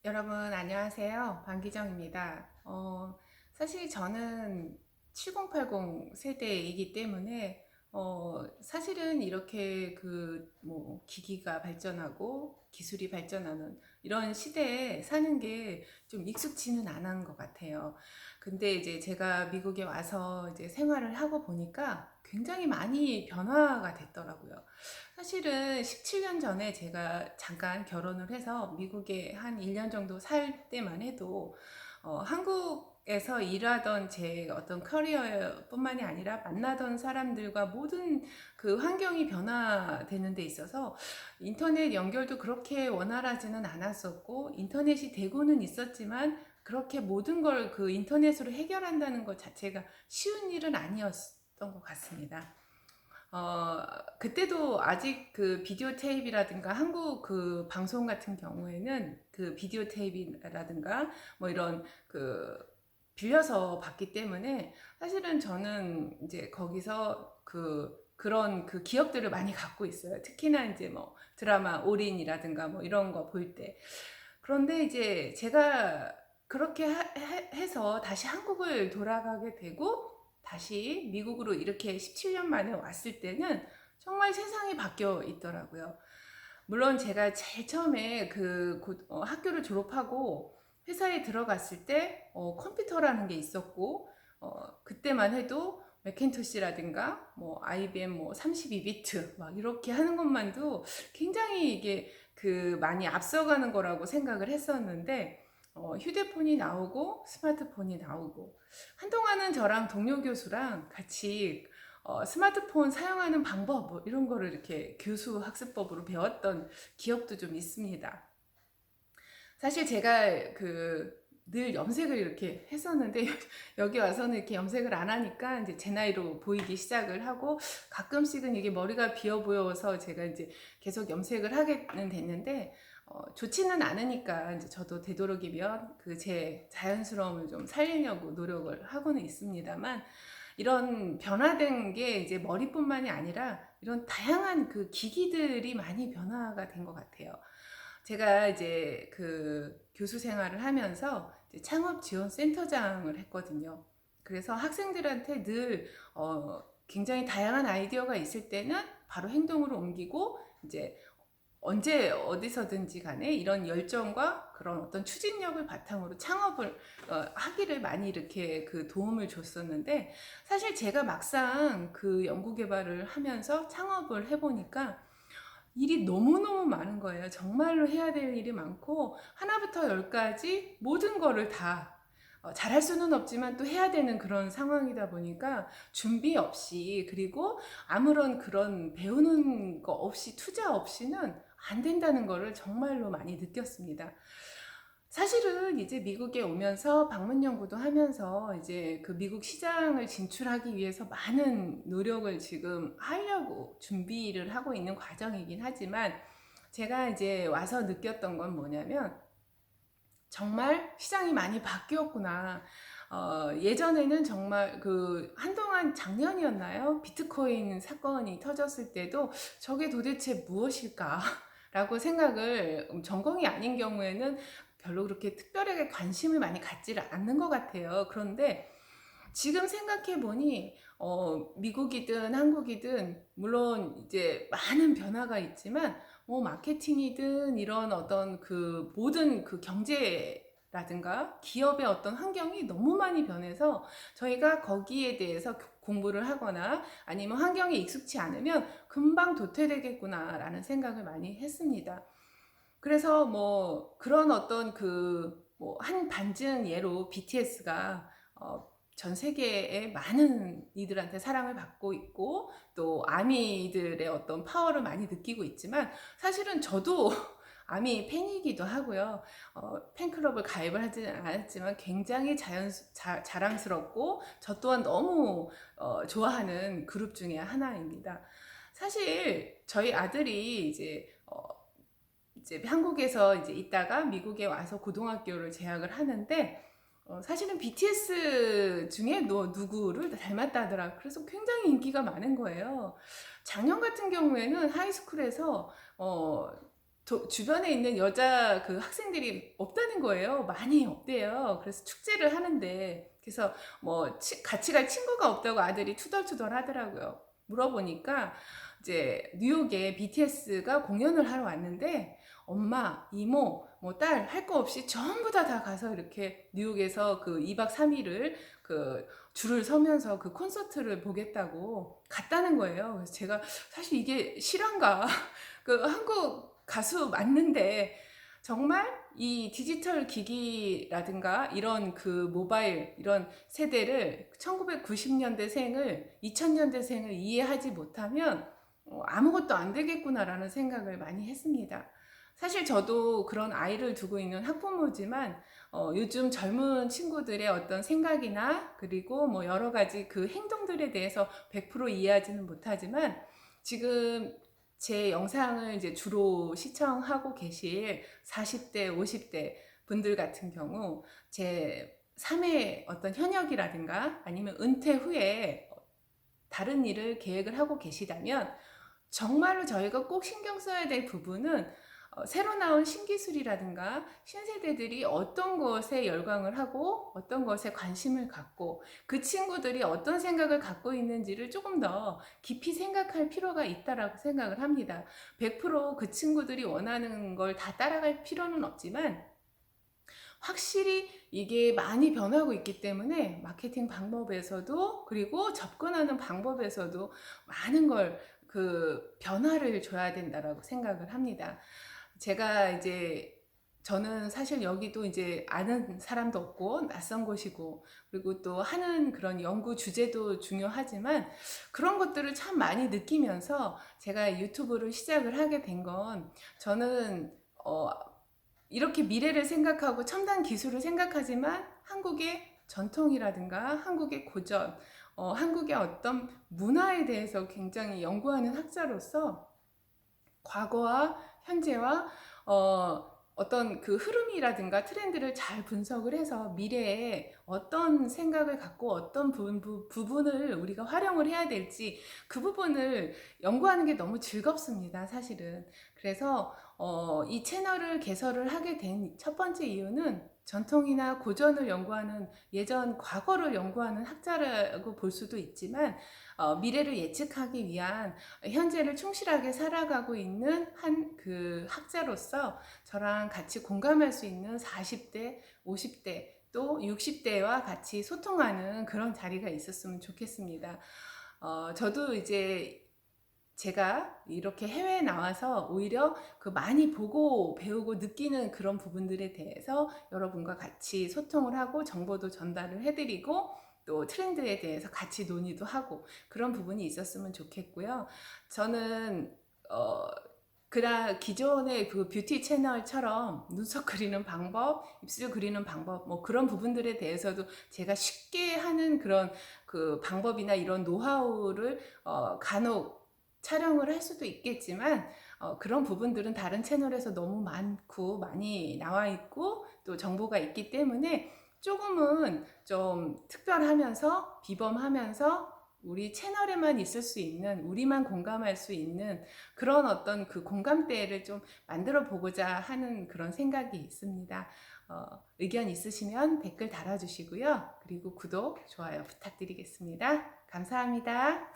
여러분 안녕하세요. 방기정입니다. 사실 저는 7080 세대이기 때문에 사실은 이렇게 기기가 발전하고 기술이 발전하는 이런 시대에 사는 게 좀 익숙지는 않은 것 같아요. 근데 이제 제가 미국에 와서 이제 생활을 하고 보니까 굉장히 많이 변화가 됐더라고요. 사실은 17년 전에 제가 잠깐 결혼을 해서 미국에 한 1년 정도 살 때만 해도 한국에서 일하던 제 어떤 커리어뿐만이 아니라 만나던 사람들과 모든 그 환경이 변화되는 데 있어서 인터넷 연결도 그렇게 원활하지는 않았었고, 인터넷이 되고는 있었지만 그렇게 모든 걸 그 인터넷으로 해결한다는 것 자체가 쉬운 일은 아니었던 것 같습니다. 어, 그때도 아직 그 비디오 테이프라든가 한국 그 방송 같은 경우에는 그 비디오 테이프라든가 뭐 이런 그 빌려서 봤기 때문에 사실은 저는 이제 거기서 그런 그 기억들을 많이 갖고 있어요. 특히나 이제 뭐 드라마 올인이라든가 뭐 이런 거 볼 때. 그런데 이제 제가 그렇게 해서 다시 한국을 돌아가게 되고 다시 미국으로 이렇게 17년 만에 왔을 때는 정말 세상이 바뀌어 있더라고요. 물론 제가 제일 처음에 학교를 졸업하고 회사에 들어갔을 때 컴퓨터라는 게 있었고 그때만 해도 맥킨토시라든가 뭐 IBM 뭐 32비트 막 이렇게 하는 것만도 굉장히 이게 그 많이 앞서가는 거라고 생각을 했었는데 휴대폰이 나오고 스마트폰이 나오고 한동안은 저랑 동료 교수랑 같이 스마트폰 사용하는 방법 뭐 이런 거를 이렇게 교수 학습법으로 배웠던 기억도 좀 있습니다. 사실 제가 늘 염색을 이렇게 했었는데 여기 와서는 이렇게 염색을 안 하니까 이제 제 나이로 보이기 시작을 하고 가끔씩은 이게 머리가 비어 보여서 제가 이제 계속 염색을 하게는 됐는데 좋지는 않으니까 이제 저도 되도록이면 그 제 자연스러움을 좀 살리려고 노력을 하고는 있습니다만 이런 변화된 게 이제 머리뿐만이 아니라 이런 다양한 그 기기들이 많이 변화가 된 것 같아요. 제가 이제 그 교수 생활을 하면서 이제 창업 지원 센터장을 했거든요. 그래서 학생들한테 늘 굉장히 다양한 아이디어가 있을 때는 바로 행동으로 옮기고 이제 언제 어디서든지 간에 이런 열정과 그런 어떤 추진력을 바탕으로 창업을 하기를 많이 이렇게 그 도움을 줬었는데 사실 제가 막상 그 연구 개발을 하면서 창업을 해보니까 일이 너무너무 많은 거예요. 정말로 해야 될 일이 많고 하나부터 열까지 모든 거를 다 잘할 수는 없지만 또 해야 되는 그런 상황이다 보니까 준비 없이 그리고 아무런 그런 배우는 거 없이 투자 없이는 안 된다는 거를 정말로 많이 느꼈습니다. 사실은 이제 미국에 오면서 방문 연구도 하면서 이제 그 미국 시장을 진출하기 위해서 많은 노력을 지금 하려고 준비를 하고 있는 과정이긴 하지만 제가 이제 와서 느꼈던 건 뭐냐면 정말 시장이 많이 바뀌었구나. 예전에는 정말 한동안 작년이었나요? 비트코인 사건이 터졌을 때도 저게 도대체 무엇일까? 라고 생각을 전공이 아닌 경우에는 별로 그렇게 특별하게 관심을 많이 갖지를 않는 것 같아요. 그런데 지금 생각해 보니 미국이든 한국이든 물론 이제 많은 변화가 있지만 뭐 마케팅이든 이런 어떤 그 모든 그 경제라든가 기업의 어떤 환경이 너무 많이 변해서 저희가 거기에 대해서 공부를 하거나 아니면 환경에 익숙치 않으면 금방 도태되겠구나라는 생각을 많이 했습니다. 그래서 뭐 그런 어떤 뭐 한 반증 예로 BTS가 전 세계의 많은 이들한테 사랑을 받고 있고 또 아미들의 어떤 파워를 많이 느끼고 있지만 사실은 저도 아미 팬이기도 하고요. 팬클럽을 가입을 하지 않았지만 굉장히 자랑스럽고 저 또한 너무 좋아하는 그룹 중에 하나입니다. 사실 저희 아들이 이제 한국에서 이제 있다가 미국에 와서 고등학교를 재학을 하는데 사실은 BTS 중에 너 누구를 닮았다 하더라. 그래서 굉장히 인기가 많은 거예요. 작년 같은 경우에는 하이스쿨에서 주변에 있는 여자 그 학생들이 없다는 거예요. 많이 없대요. 그래서 축제를 하는데, 그래서 뭐 같이 갈 친구가 없다고 아들이 투덜투덜 하더라고요. 물어보니까 이제 뉴욕에 BTS가 공연을 하러 왔는데 엄마, 이모, 뭐 딸 할 거 없이 전부 다 가서 이렇게 뉴욕에서 그 2박 3일을 그 줄을 서면서 그 콘서트를 보겠다고 갔다는 거예요. 그래서 제가 사실 이게 실화인가? 그 한국 가수 맞는데 정말 이 디지털 기기라든가 이런 그 모바일 이런 세대를 1990년대생을 2000년대생을 이해하지 못하면 아무것도 안 되겠구나라는 생각을 많이 했습니다. 사실 저도 그런 아이를 두고 있는 학부모지만 요즘 젊은 친구들의 어떤 생각이나 그리고 뭐 여러 가지 그 행동들에 대해서 100% 이해하지는 못하지만 지금 제 영상을 이제 주로 시청하고 계실 40대, 50대 분들 같은 경우 제 삶의 어떤 현역이라든가 아니면 은퇴 후에 다른 일을 계획을 하고 계시다면 정말로 저희가 꼭 신경 써야 될 부분은 새로 나온 신기술이라든가 신세대들이 어떤 것에 열광을 하고 어떤 것에 관심을 갖고 그 친구들이 어떤 생각을 갖고 있는지를 조금 더 깊이 생각할 필요가 있다라고 생각을 합니다. 100%그 친구들이 원하는 걸 다 따라갈 필요는 없지만 확실히 이게 많이 변하고 있기 때문에 마케팅 방법에서도 그리고 접근하는 방법에서도 많은 걸 그 변화를 줘야 된다라고 생각을 합니다. 제가 이제 저는 사실 여기도 이제 아는 사람도 없고 낯선 곳이고 그리고 또 하는 그런 연구 주제도 중요하지만 그런 것들을 참 많이 느끼면서 제가 유튜브를 시작을 하게 된 건 저는 이렇게 미래를 생각하고 첨단 기술을 생각하지만 한국의 전통이라든가 한국의 고전, 한국의 어떤 문화에 대해서 굉장히 연구하는 학자로서 과거와 현재와 어떤 그 흐름이라든가 트렌드를 잘 분석을 해서 미래에 어떤 생각을 갖고 어떤 부분을 우리가 활용을 해야 될지 그 부분을 연구하는 게 너무 즐겁습니다, 사실은. 그래서 이 채널을 개설을 하게 된 첫 번째 이유는 전통이나 고전을 연구하는 예전 과거를 연구하는 학자라고 볼 수도 있지만 미래를 예측하기 위한 현재를 충실하게 살아가고 있는 한 그 학자로서 저랑 같이 공감할 수 있는 40대, 50대 또 60대와 같이 소통하는 그런 자리가 있었으면 좋겠습니다. 저도 이제 제가 이렇게 해외에 나와서 오히려 그 많이 보고 배우고 느끼는 그런 부분들에 대해서 여러분과 같이 소통을 하고 정보도 전달을 해드리고 또 트렌드에 대해서 같이 논의도 하고 그런 부분이 있었으면 좋겠고요. 저는 기존의 그 뷰티 채널처럼 눈썹 그리는 방법, 입술 그리는 방법, 뭐 그런 부분들에 대해서도 제가 쉽게 하는 그런 그 방법이나 이런 노하우를 간혹 촬영을 할 수도 있겠지만 그런 부분들은 다른 채널에서 너무 많고 많이 나와 있고 또 정보가 있기 때문에 조금은 좀 특별하면서 비범하면서 우리 채널에만 있을 수 있는 우리만 공감할 수 있는 그런 어떤 그 공감대를 좀 만들어 보고자 하는 그런 생각이 있습니다. 의견 있으시면 댓글 달아주시고요. 그리고 구독, 좋아요 부탁드리겠습니다. 감사합니다.